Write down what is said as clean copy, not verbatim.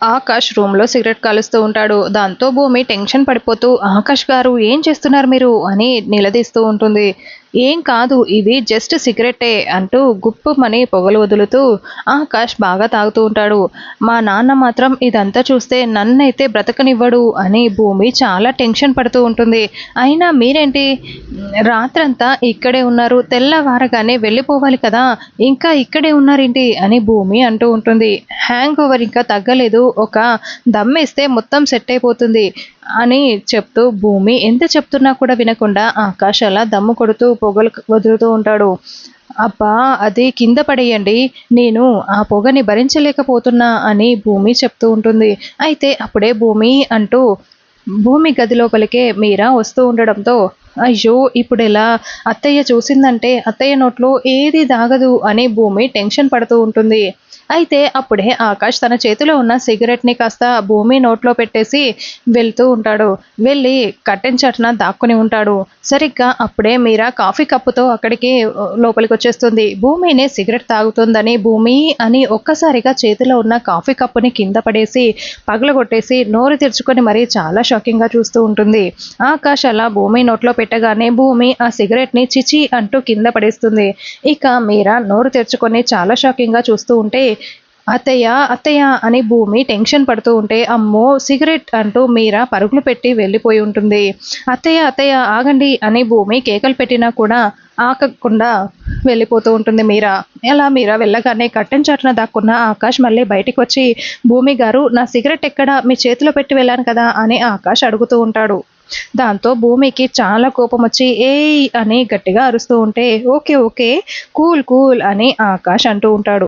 ఆకాష్ రూమ్‌లో సిగరెట్ కాలుస్తూ ఉంటాడు. దాంతో భూమి టెన్షన్ పడిపోతూ "ఆకాష్ గారు ఏం చేస్తున్నారు మీరు?" అని నిలదీస్తూ ఉంటుంది. "ఏం కాదు ఇది జస్ట్ సిగరెట్టే" అంటూ గుప్పుమని పొగలు వదులుతూ ఆకాష్ బాగా తాగుతూ ఉంటాడు. "మా నాన్న మాత్రం ఇదంతా చూస్తే నన్నైతే బ్రతకనివ్వడు" అని భూమి చాలా టెన్షన్ పడుతూ ఉంటుంది. "అయినా మీరేంటి రాత్రంతా ఇక్కడే ఉన్నారు. తెల్లవారగానే వెళ్ళిపోవాలి కదా! ఇంకా ఇక్కడే ఉన్నారేంటి?" అని భూమి అంటూ ఉంటుంది. "హ్యాంగ్ ఓవర్ ఇంకా తగ్గలేదు. ఒక దమ్మేస్తే మొత్తం సెట్ అయిపోతుంది" అని చెప్తూ భూమి ఎంత చెప్తున్నా కూడా వినకుండా ఆకాష్ అలా దమ్ము కొడుతూ పొగలు వదులుతూ ఉంటాడు. "అబ్బా! అది కింద పడేయండి. నేను ఆ పొగని భరించలేకపోతున్నా" అని భూమి చెప్తూ ఉంటుంది. అయితే అప్పుడే భూమి అంటూ భూమి గది లోపలికే మీరా వస్తూ ఉండడంతో అయ్యో! ఇప్పుడెలా? అత్తయ్య చూసిందంటే అత్తయ్య నోట్లో ఏది దాగదు అని భూమి టెన్షన్ పడుతూ ఉంటుంది. అయితే అప్పుడే ఆకాష్ తన చేతిలో ఉన్న సిగరెట్‌ని కాస్త భూమి నోట్లో పెట్టేసి వెళ్తూ ఉంటాడు. వెళ్ళి కర్టెన్ చాటున దాక్కుని ఉంటాడు. సరిగ్గా అప్పుడే మీరా కాఫీ కప్పుతో అక్కడికి లోపలికొచ్చేస్తుంది. భూమిని సిగరెట్ తాగుతుందని భూమి అని ఒక్కసారిగా చేతిలో ఉన్న కాఫీ కప్పుని కింద పడేసి పగలగొట్టేసి నోరు తెరుచుకొని మరీ చాలా షాకింగ్‌గా చూస్తూ ఉంటుంది. ఆకాష్ అలా భూమి నోట్లో పెట్టగానే భూమి ఆ సిగరెట్‌ని ఛీ! అంటూ కింద పడేస్తుంది. ఇక మీరా నోరు తెరుచుకొని చాలా షాకింగ్‌గా చూస్తూ ఉంటే అత్తయ్య అత్తయ్య అని భూమి టెన్షన్ పడుతూ ఉంటే అమ్మో సిగరెట్ అంటూ మీరా పరుగులు పెట్టి వెళ్ళిపోయి ఉంటుంది. అత్తయ్య అత్తయ్య ఆగండి అని భూమి కేకలు పెట్టినా కూడా ఆగకుండా వెళ్ళిపోతూ ఉంటుంది మీరా. అలా మీరా వెళ్ళగానే కర్టెన్ చాటున దాక్కున్న ఆకాష్ మళ్ళీ బయటికి వచ్చి భూమి గారు నా సిగరెట్ ఎక్కడ మీ చేతిలో పెట్టి వెళ్ళాను కదా అని ఆకాష్ అడుగుతూ ఉంటాడు. దాంతో భూమికి చాలా కోపం వచ్చి ఏయ్ అని గట్టిగా అరుస్తూ ఉంటే ఓకే ఓకే కూల్ కూల్ అని ఆకాష్ అంటూ ఉంటాడు.